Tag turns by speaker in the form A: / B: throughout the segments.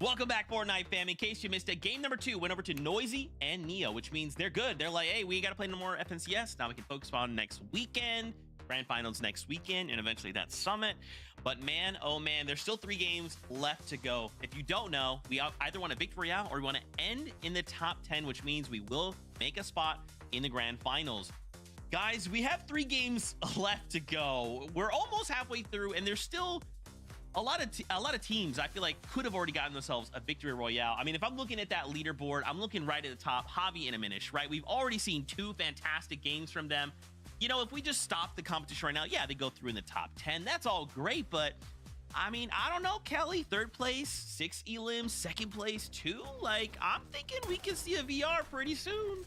A: Welcome back, Fortnite fam. In case you missed it, game number 2 went over to Noisy and Neo, which means they're good. They're like, hey, we got to play no more FNCS. Now we can focus on next weekend, grand finals next weekend, and eventually that summit. But man, oh man, there's still 3 games left to go. If you don't know, we either want a victory royale or we want to end in the top 10, which means we will make a spot in the grand finals. Guys, we have 3 games left to go. We're almost halfway through, and there's still a lot of teams I feel like could have already gotten themselves a victory royale. I mean, if I'm looking at that leaderboard, I'm looking right at the top, Javi and Aminish, right? We've already seen 2 fantastic games from them. You know, if we just stop the competition right now, yeah, they go through in the top 10. That's all great, but I mean, I don't know, Kelly, 3rd place, 6 elims, 2nd place, 2. Like, I'm thinking we can see a VR pretty soon.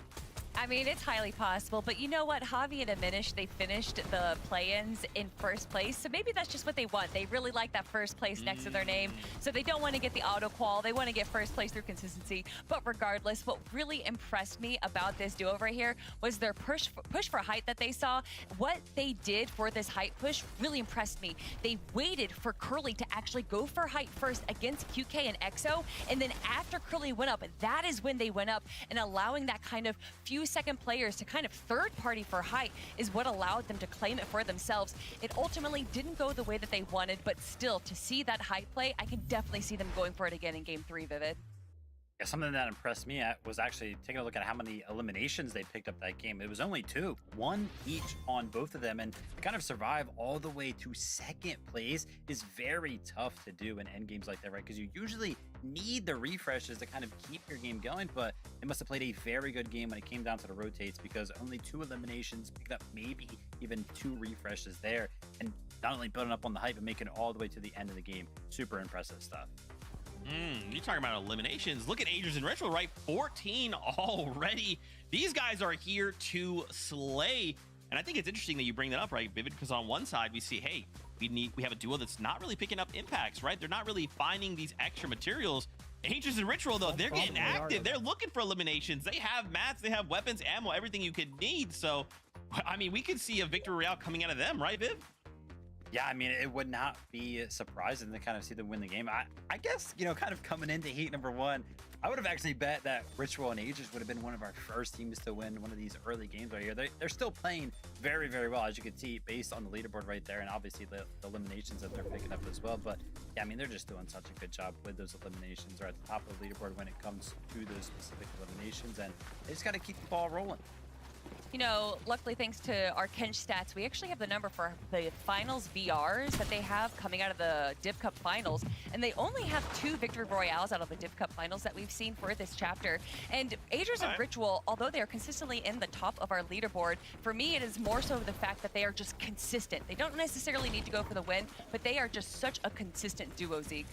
B: I mean, it's highly possible, but you know what? Javi and Aminish, they finished the play-ins in 1st place, so maybe that's just what they want. They really like that 1st place next to their name, so they don't want to get the auto-qual. They want to get 1st place through consistency. But regardless, what really impressed me about this duo right here was their push for height that they saw. What they did for this height push really impressed me. They waited for Curly to actually go for height first against QK and EXO, and then after Curly went up, that is when they went up, and allowing that kind of few second players to kind of third party for height is what allowed them to claim it for themselves. It ultimately didn't go the way that they wanted, but still, to see that height play, I can definitely see them going for it again in game 3, Vivid.
C: Yeah, something that impressed me was actually taking a look at how many eliminations they picked up that game. It was only 2, 1 each on both of them, and to kind of survive all the way to 2nd place is very tough to do in end games like that, right? Because you usually need the refreshes to kind of keep your game going, but they must have played a very good game when it came down to the rotates, because only 2 eliminations picked up maybe even 2 refreshes there, and not only building up on the hype, but making it all the way to the end of the game. Super impressive stuff.
A: You're talking about eliminations. Look at Aegis and Ritual, right? 14 already. These guys are here to slay. And I think it's interesting that you bring that up, right, Vivid? Because on one side, we see, hey, we have a duo that's not really picking up impacts, right? They're not really finding these extra materials. Aegis and Ritual, though, they're getting active. They're looking for eliminations. They have mats, they have weapons, ammo, everything you could need. So, I mean, we could see a victory royale coming out of them, right, Viv?
C: Yeah, I mean, it would not be surprising to kind of see them win the game. I guess, you know, kind of coming into heat number 1, I would have actually bet that Ritual and Aegis would have been one of our first teams to win one of these early games right here. They're still playing very, very well, as you can see, based on the leaderboard right there, and obviously the eliminations that they're picking up as well. But yeah, I mean, they're just doing such a good job with those eliminations. They're at the top of the leaderboard when it comes to those specific eliminations, and they just got to keep the ball rolling.
B: You know, luckily, thanks to our Kench stats, we actually have the number for the finals VRs that they have coming out of the Div Cup finals. And they only have 2 victory royales out of the Div Cup finals that we've seen for this chapter. And Aegis and Ritual, although they are consistently in the top of our leaderboard, for me, it is more so the fact that they are just consistent. They don't necessarily need to go for the win, but they are just such a consistent duo, Zeke.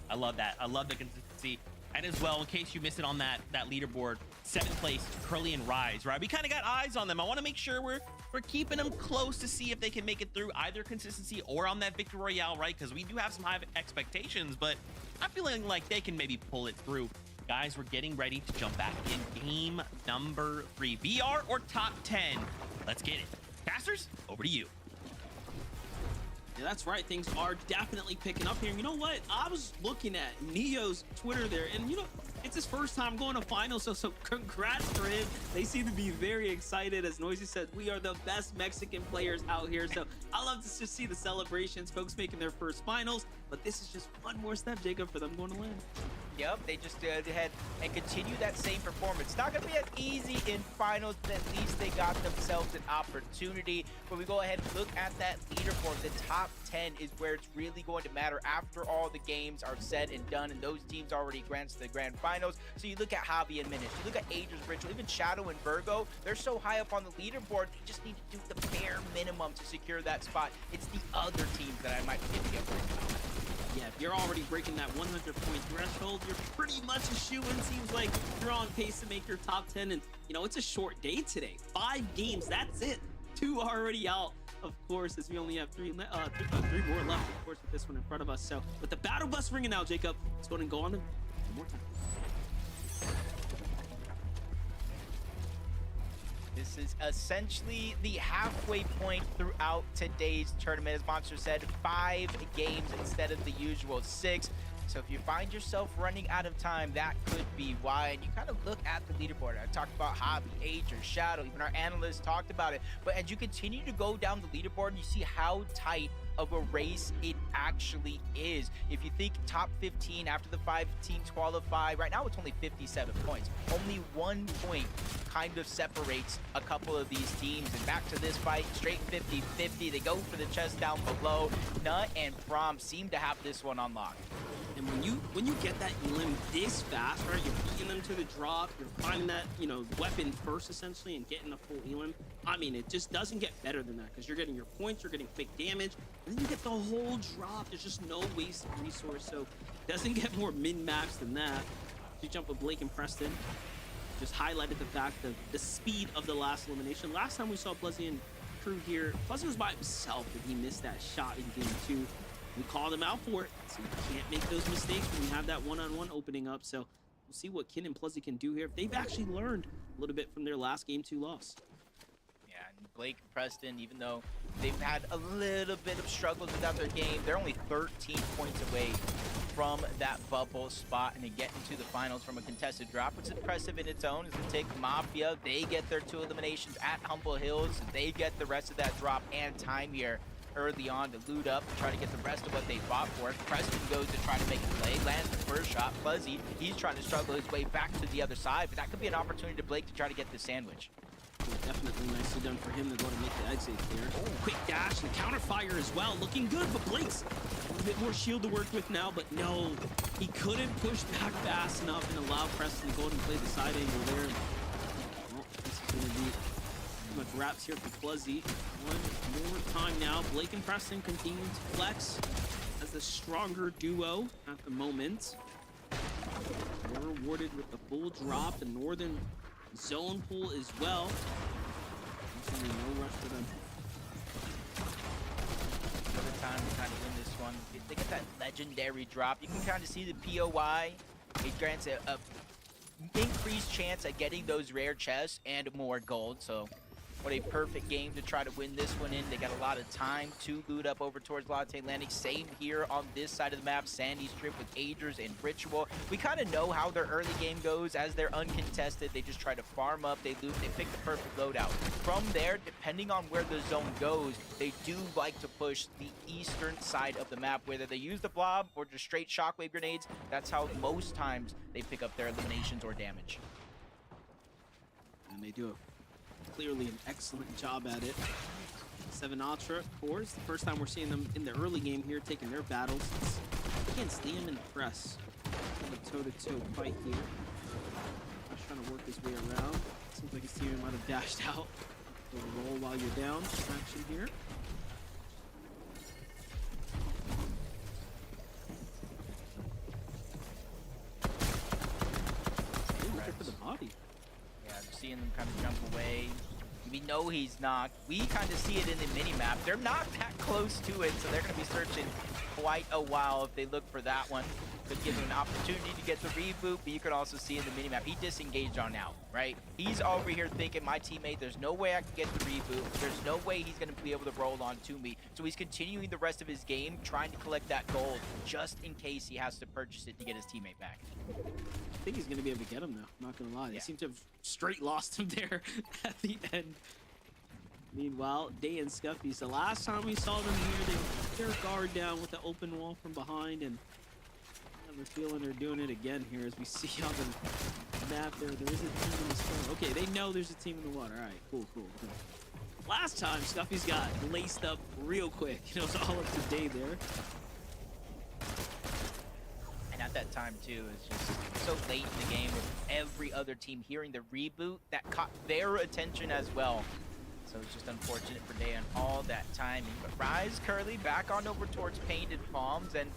A: I love that. I love the consistency. And as well, in case you missed it on that leaderboard, 7th place, Curly and Rise, right? We kind of got eyes on them. I want to make sure we're keeping them close to see if they can make it through either consistency or on that victory royale, right? Because we do have some high expectations, but I'm feeling like they can maybe pull it through. Guys, we're getting ready to jump back in game number 3. VR or top 10? Let's get it. Casters, over to you.
D: Yeah, that's right. Things are definitely picking up here. And you know what? I was looking at Neo's Twitter there, and you know, it's his first time going to finals, so congrats for him. They seem to be very excited. As Noisy said, we are the best Mexican players out here. So I love to just see the celebrations, folks making their first finals. But this is just one more step, Jacob, for them going to land.
E: Yep, they just go ahead and continue that same performance. It's not going to be as easy in finals, but at least they got themselves an opportunity. When we go ahead and look at that leaderboard, the top 10 is where it's really going to matter after all the games are said and done, and those teams already advanced to the grand finals. So you look at Javi and Minish, you look at Aegis, Ritual, even Shadow and Virgo, they're so high up on the leaderboard, they just need to do the bare minimum to secure that spot. It's the other teams that I might be getting get worried about.
D: Yeah, if you're already breaking that 100-point threshold, you're pretty much a shoo-in. Seems like you're on pace to make your top 10. And, you know, it's a short day today. 5 games, that's it. 2 already out, of course, as we only have 3 more left, of course, with this one in front of us. So, with the battle bus ringing out, Jacob, let's go ahead and go on one more time.
E: This is essentially the halfway point throughout today's tournament. As Monster said, 5 games instead of the usual 6. So if you find yourself running out of time, that could be why. And you kind of look at the leaderboard. I talked about Hobby, Ager, Shadow, even our analysts talked about it. But as you continue to go down the leaderboard, you see how tight of a race it actually is. If you think top 15 after the 5 teams qualify, right now it's only 57 points. Only 1 point kind of separates a couple of these teams. And back to this fight, straight 50-50. They go for the chest down below. Nut and Prom seem to have this one on lock.
D: And when you get that elim this fast, right, you're beating them to the drop, you're finding that, you know, weapon first essentially and getting a full elim. I mean, it just doesn't get better than that because you're getting your points, you're getting quick damage, and then you get the whole drop. There's just no wasted resource, so it doesn't get more min-max than that. You jump with Blake and Preston. Just highlighted the fact of the speed of the last elimination. Last time we saw Bluzzy and crew here, Bluzzy was by himself and he missed that shot in game 2. We called him out for it, so you can't make those mistakes when you have that one-on-one opening up. So we'll see what Kin and Pluzzy can do here. If they've actually learned a little bit from their last game 2 loss.
E: Yeah, and Blake and Preston, even though they've had a little bit of struggles without their game, they're only 13 points away from that bubble spot and to get into the finals from a contested drop, which is impressive in its own. As we take Mafia, they get their 2 eliminations at Humble Hills. They get the rest of that drop and time here early on to loot up and try to get the rest of what they fought for. Preston goes to try to make a play, lands the first shot. Pluzzy, he's trying to struggle his way back to the other side, but that could be an opportunity to Blake to try to get the sandwich.
D: Yeah, definitely nicely done for him to go to make the exit here. Oh, quick dash and counter fire as well. Looking good, but Blake's a little bit more shield to work with now, but no, he couldn't push back fast enough and allow Preston to go and play the side angle there. Well, this is going to be much wraps here for Pluzzy. One more time now. Blake and Preston continue to flex as the stronger duo at the moment. We're rewarded with the full drop, the northern zone pull as well. No rush for them.
E: Another time to kind of win this one. If they get that legendary drop, you can kind of see the POI. It grants a increased chance at getting those rare chests and more gold. So what a perfect game to try to win this one in. They got a lot of time to loot up over towards Latte Landing. Same here on this side of the map. Sandy Strip with Agers and Ritual. We kind of know how their early game goes. As they're uncontested, they just try to farm up. They loot. They pick the perfect loadout. From there, depending on where the zone goes, they do like to push the eastern side of the map, whether they use the blob or just straight shockwave grenades. That's how most times they pick up their eliminations or damage.
D: And they do clearly an excellent job at it. 7 Ultra, of course. The first time we're seeing them in the early game here, taking their battles. It's against Liam and Press. A toe-to-toe fight here. Press trying to work his way around. Seems like his teammate might have dashed out. So roll while you're down. Action here. Ooh, looking for the body.
E: Yeah, seeing them kind of jump away. We know he's knocked. We kind of see it in the mini-map. They're not that close to it, so they're going to be searching quite a while if they look for that one. Could give him an opportunity to get the reboot, but you can also see in the mini-map, he disengaged on out, right? He's over here thinking, my teammate, there's no way I can get the reboot. There's no way he's going to be able to roll on to me. So he's continuing the rest of his game, trying to collect that gold, just in case he has to purchase it to get his teammate back.
D: I think he's going to be able to get him, though. I'm not going to lie. They
E: Yeah.
D: seem to have straight lost him there at the end. Meanwhile, Day and Scuffy. So last time we saw them here, they put their guard down with the open wall from behind, and I have a feeling they're doing it again here as we see on the map there. There is a team in the storm. Okay, they know there's a team in the water. All right, cool. Last time, Scuffy's got laced up real quick. You know, it's all up to Day there.
E: And at that time, too, it's just so late in the game with every other team hearing the reboot that caught their attention as well. So it's just unfortunate for Day and all that timing. But Rise, Curly, back on over towards Painted Palms. And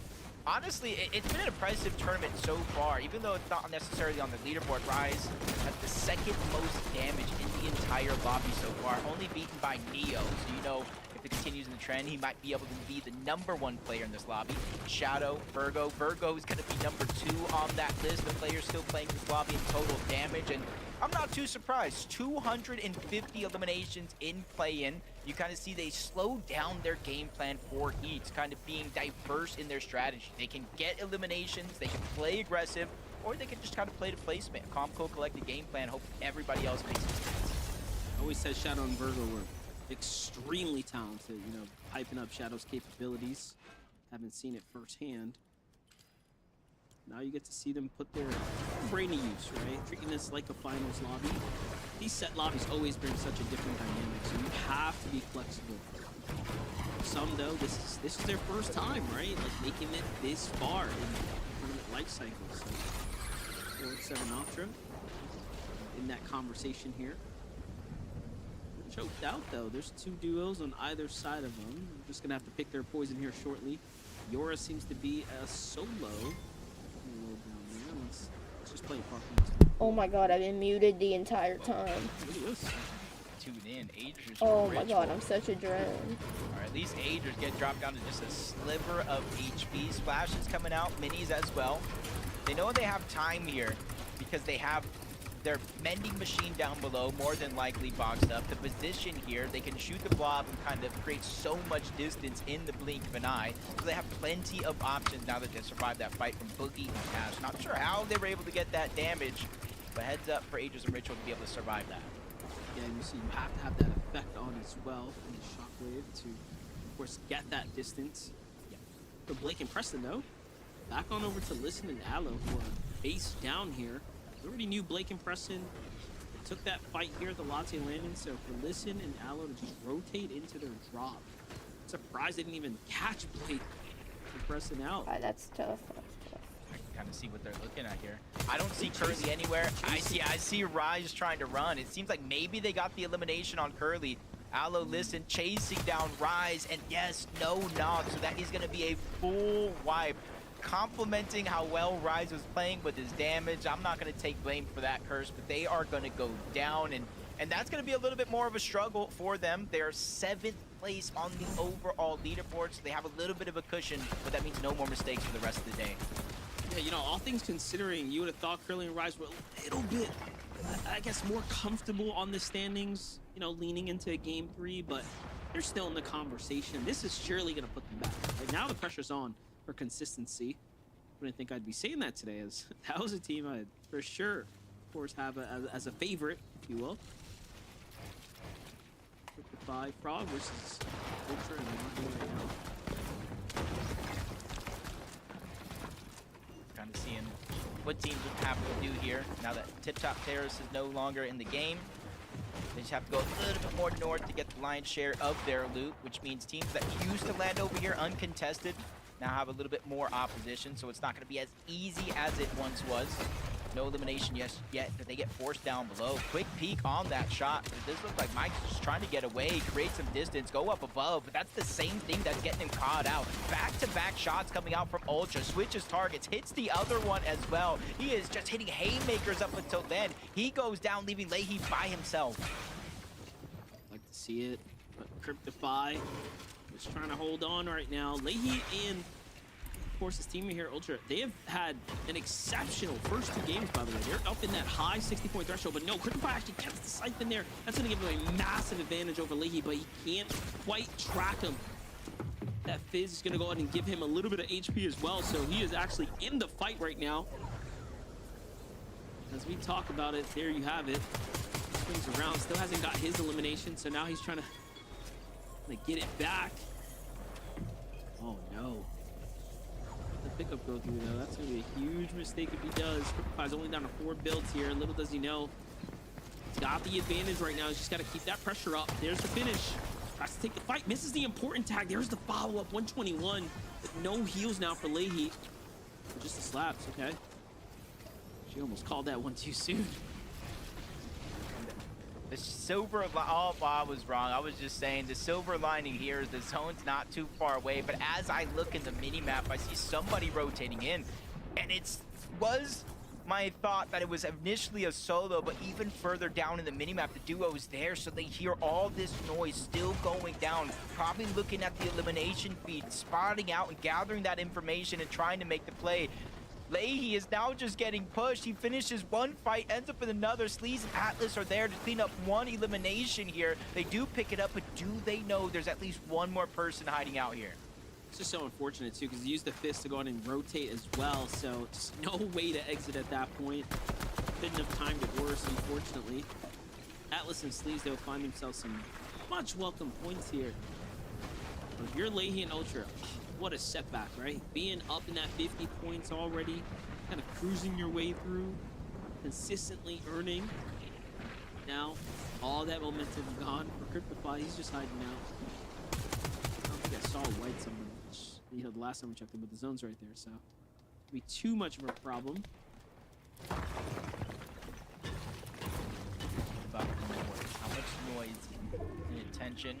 E: honestly, it's been an impressive tournament so far. Even though it's not necessarily on the leaderboard, Rise has the second most damage in the entire lobby so far. Only beaten by Neo. So you know, if it continues in the trend, he might be able to be the #1 player in this lobby. Shadow, Virgo. Virgo is going to be #2 on that list. The players still playing this lobby in total damage. And I'm not too surprised. 250 eliminations in play-in. You kind of see they slow down their game plan for Heats, kind of being diverse in their strategy. They can get eliminations, they can play aggressive, or they can just kind of play the placement. Comco collect the game plan, hope everybody else makes mistakes.
D: I always said Shadow and Virgo were extremely talented, you know, hyping up Shadow's capabilities. Haven't seen it firsthand. Now you get to see them put their brain to use, right? Treating this like a finals lobby. These set lobbies always bring such a different dynamic, so you have to be flexible. For some though, this is their first time, right? Like making it this far in the tournament life cycle. So 4-7 Ultra in that conversation here. Choked out though. There's two duos on either side of them. I'm just gonna have to pick their poison here shortly. Yora seems to be a solo. Let's just play Parkman.
F: Oh my god, I've been muted the entire time.
D: Look at this.
E: Tune in, Agers.
F: Oh my god, I'm such a drone.
E: Alright, these Agers get dropped down to just a sliver of HP. Splash is coming out, minis as well. They know they have time here because they have their mending machine down below, more than likely boxed up. The position here, they can shoot the blob and kind of create so much distance in the blink of an eye. So they have plenty of options now that they survived that fight from Boogie and Cash. Not sure how they were able to get that damage, but heads up for Aegis and Ritual to be able to survive that.
D: Yeah, you see, you have to have that effect on as well in the shockwave to, of course, get that distance. Yeah. For Blake and Preston, though, back on over to Listen and Aloe, who are base down here. We already knew Blake and Preston took that fight here at the Latte Landing, so for Listen and Aloe to just rotate into their drop. Surprised they didn't even catch Blake and Preston out.
F: That's tough. That's tough.
E: I can kind of see what they're looking at here. I don't see Curly anywhere. I see Rise trying to run. It seems like maybe they got the elimination on Curly. Aloe Listen chasing down Rise, and yes, no knock, so that is going to be a full wipe. Complimenting how well Rise was playing with his damage. I'm not going to take blame for that, Curse, but they are going to go down, and that's going to be a little bit more of a struggle for them. They're 7th place on the overall leaderboard, so they have a little bit of a cushion, but that means no more mistakes for the rest of the day.
D: Yeah, you know, all things considering, you would have thought Curly and Rise were a little bit, I guess, more comfortable on the standings, you know, leaning into Game 3, but they're still in the conversation. This is surely going to put them back. Right now, the pressure's on for consistency. I didn't think I'd be saying that today, as that was a team I'd for sure, of course, have as a favorite, if you will. 55 Frog versus Ultra and Marco right now.
E: Kind of seeing what teams would have to do here now that Tip Top Terrace is no longer in the game. They just have to go a little bit more north to get the lion's share of their loot, which means teams that used to land over here uncontested now have a little bit more opposition, so it's not going to be as easy as it once was. No elimination yet, but they get forced down below. Quick peek on that shot. It does look like Mike's just trying to get away, create some distance, go up above, but that's the same thing that's getting him caught out. Back-to-back shots coming out from Ultra, switches targets, hits the other one as well. He is just hitting haymakers up until then. He goes down, leaving Leahy by himself.
D: Like to see it, but Cryptify is trying to hold on right now. Leahy and, of course, his teammate here, Ultra, they have had an exceptional first 2 games, by the way. They're up in that high 60-point threshold, but no, Cryptify actually gets the siphon there. That's going to give him a massive advantage over Leahy, but he can't quite track him. That Fizz is going to go ahead and give him a little bit of HP as well, so he is actually in the fight right now. As we talk about it, there you have it. Swings around, still hasn't got his elimination, so now he's trying to get it back. Oh no. The pickup go through though, that's gonna be a huge mistake if he does. Cryptify's only down to 4 builds here. Little does he know, he's got the advantage right now. He's just got to keep that pressure up. There's the finish. Tries to take the fight, misses the important tag. There's the follow-up, 121. But no heals now for Leahy. Just the slaps, okay. She almost called that one too soon.
E: The silver oh, I was wrong. I was just saying the silver lining here is the zone's not too far away, but as I look in the mini-map, I see somebody rotating in, and it was my thought that it was initially a solo, but even further down in the mini-map, the duo is there, so they hear all this noise still going down, probably looking at the elimination feed, spotting out and gathering that information and trying to make the play. Leahy is now just getting pushed. He finishes one fight, ends up in another. Sleaze and Atlas are there to clean up one elimination here. They do pick it up, but do they know there's at least one more person hiding out here?
D: It's just so unfortunate too, because he used the fist to go on and rotate as well. So just no way to exit at that point. Couldn't have timed it worse, unfortunately. Atlas and Sleaze, they'll find themselves some much welcome points here. But if you're Leahy and Ultra, what a setback, right? Being up in that 50 points already, kind of cruising your way through, consistently earning. Now, all that momentum gone for Cryptify. He's just hiding out. I don't think I saw White somewhere. You know, the last time we checked him, but the zone's right there, so it'd be too much of a problem.
E: About how much noise and attention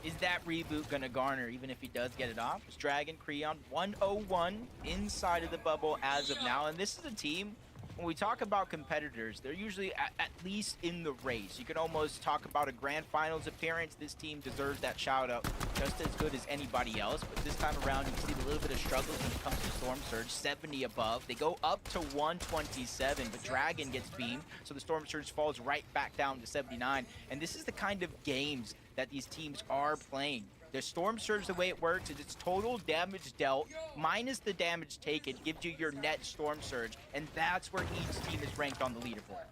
E: is that reboot gonna garner, even if he does get it off? It's Dragon, Creon, 101 inside of the bubble as of now, and this is a team. When we talk about competitors, they're usually at least in the race. You can almost talk about a grand finals appearance. This team deserves that shout out just as good as anybody else. But this time around, you see a little bit of struggles when it comes to Storm Surge. 70 above. They go up to 127, but Dragon gets beamed. So the Storm Surge falls right back down to 79. And this is the kind of games that these teams are playing. The Storm Surge, the way it works is it's total damage dealt minus the damage taken gives you your net Storm Surge, and that's where each team is ranked on the leaderboard.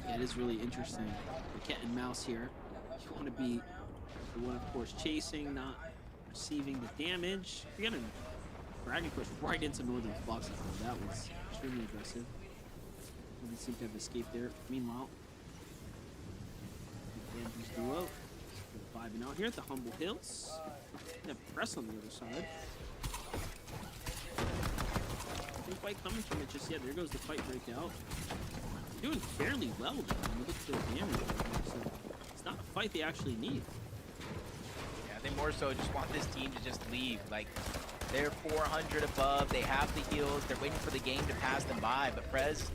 D: Yeah, it is really interesting. The cat and mouse here. You want to be the one, of course, chasing, not receiving the damage. You're gonna Dragon push right into Northern's box. That was extremely aggressive. Doesn't seem to have escaped there. Meanwhile, Andrew's duo. Vibing out here at the Humble Hills. And press on the other side. No fight coming from it just yet. There goes the fight breakout. Doing fairly well though. Look at the damage right here. So it's not a fight they actually need.
E: Yeah, they more so just want this team to just leave. Like, they're 400 above. They have the heals. They're waiting for the game to pass them by. But Prez,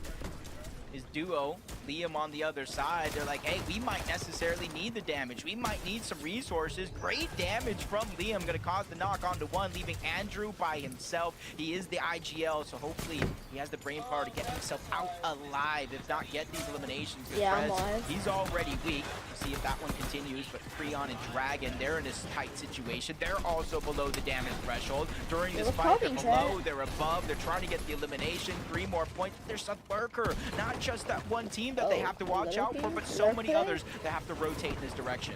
E: his duo, Liam on the other side, they're like, hey, we might necessarily need the damage. We might need some resources. Great damage from Liam, gonna cause the knock onto one, leaving Andrew by himself. He is the IGL, so hopefully he has the brain power to get himself out alive, if not get these eliminations.
F: Yeah, I'm
E: Prez,
F: alive.
E: he's already weak. We'll see if that one continues, but Creon and Dragon, they're in this tight situation. They're also below the damage threshold. During this fight, they're below, they're above, they're trying to get the elimination. 3 more points. There's a lurker. Not just that one team that they have to watch out for, but so many others that have to rotate in this direction.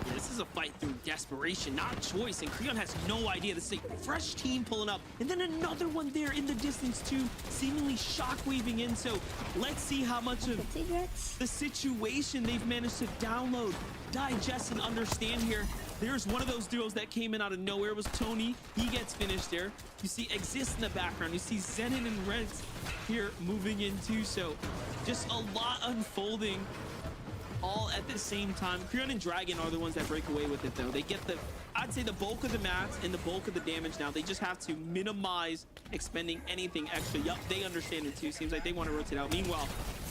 D: Yeah, this is a fight through desperation, not choice, and Creon has no idea. This is a fresh team pulling up, and then another one there in the distance too, seemingly shockwaving in. So let's see how much of the situation they've managed to download, digest, and understand here. There's one of those duos that came in out of nowhere. It was Tony. He gets finished there. You see Exist in the background. You see Zenon and Reds here moving in too. So just a lot unfolding all at the same time. Creon and Dragon are the ones that break away with it though. They get the, I'd say, the bulk of the mats and the bulk of the damage now. They just have to minimize expending anything extra. Yup, they understand it too. Seems like they want to rotate out. Meanwhile,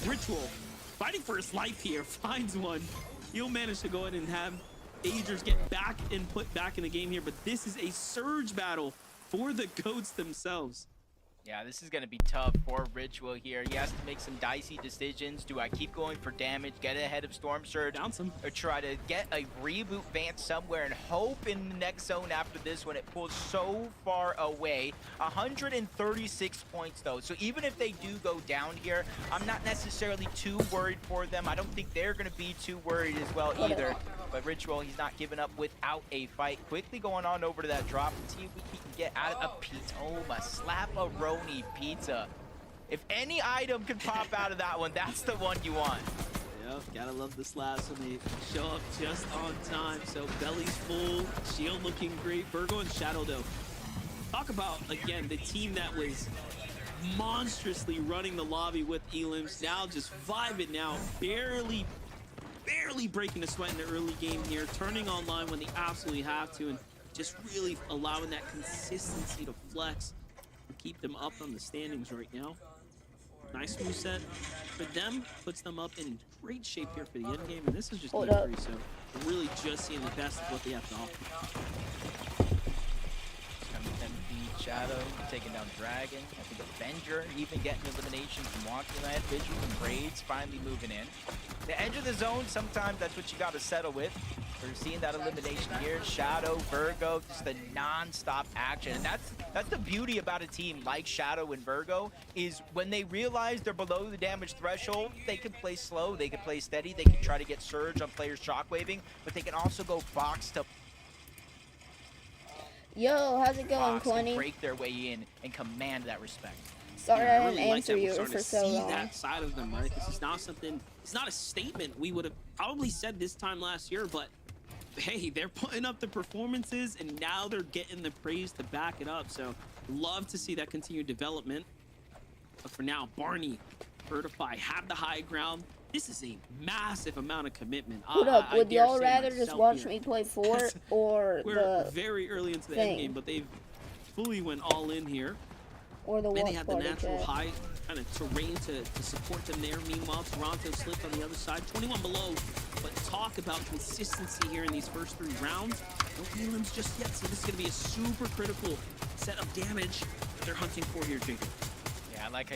D: Ritual, fighting for his life here, finds one. He'll manage to go ahead and have Agers get back and put back in the game here, but this is a surge battle for the GOATs themselves.
E: Yeah, this is going to be tough for Ritual here. He has to make some dicey decisions. Do I keep going for damage, get ahead of Storm Surge,
D: Bounce him,
E: or try to get a reboot Vance somewhere and hope in the next zone after this when it pulls so far away? 136 points though, so even if they do go down here, I'm not necessarily too worried for them. I don't think they're going to be too worried as well either. But Ritual, he's not giving up without a fight. Quickly going on over to that drop and see if we can get out of a pizza. Oh, a slap-a-roni pizza. If any item could pop out of that one, that's the one you want.
D: Yep, gotta love the slaps when they show up just on time. So belly's full, shield looking great. Virgo and Shadow though. Talk about, again, the team that was monstrously running the lobby with Elims. Now just vibing now, barely breaking a sweat in the early game here, turning online when they absolutely have to, and just really allowing that consistency to flex and keep them up on the standings right now. Nice moveset for them, puts them up in great shape here for the end game, and this is just game 3, so we're really just seeing the best of what they have to offer.
E: It's gonna be them see Shadow taking down Dragon. I think Avenger even getting elimination from watching that. Visual and Braids finally moving in. The edge of the zone, sometimes that's what you got to settle with. We're seeing that elimination here. Shadow, Virgo, just the non-stop action. And that's the beauty about a team like Shadow and Virgo, is when they realize they're below the damage threshold, they can play slow, they can play steady, they can try to get surge on players shockwaving, but they can also go box to
F: Yo, how's it going,
E: box and
F: Quinny?
E: break their way in and command that respect.
F: Sorry
D: Yeah,
F: I
D: really
F: didn't
D: like
F: answer
D: that we're
F: you
D: starting
F: for
D: to
F: so
D: see
F: long.
D: that side of them, right? This is not something, it's not a statement we would have probably said this time last year, but hey, they're putting up the performances and now they're getting the praise to back it up. So love to see that continued development. But for now, Barney, Vertify have the high ground. This is a massive amount of commitment.
F: Hold up,
D: I
F: would
D: dare
F: y'all
D: say
F: rather just
D: myself
F: watch
D: here.
F: me play Fort or
D: We're
F: the
D: very early into the
F: thing.
D: end game, but they've fully went all in here.
F: or the
D: And they have the
F: Watchparty
D: natural
F: chat?
D: high kind of terrain to support them there. Meanwhile, Toronto slipped on the other side, 21 below. But talk about consistency here in these first 3 rounds. No elims just yet, so this is going to be a super critical set of damage they're hunting for here, Jacob.
E: Yeah, like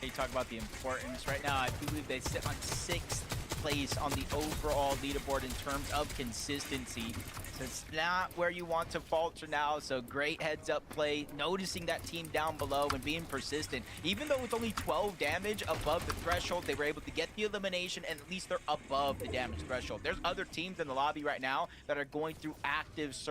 E: you talk about the importance. Right now, I do believe they sit on 6th place on the overall leaderboard in terms of consistency. So it's not where you want to falter now, so great heads up play, noticing that team down below and being persistent. Even though it's only 12 damage above the threshold, they were able to get the elimination, and at least they're above the damage threshold. There's other teams in the lobby right now that are going through active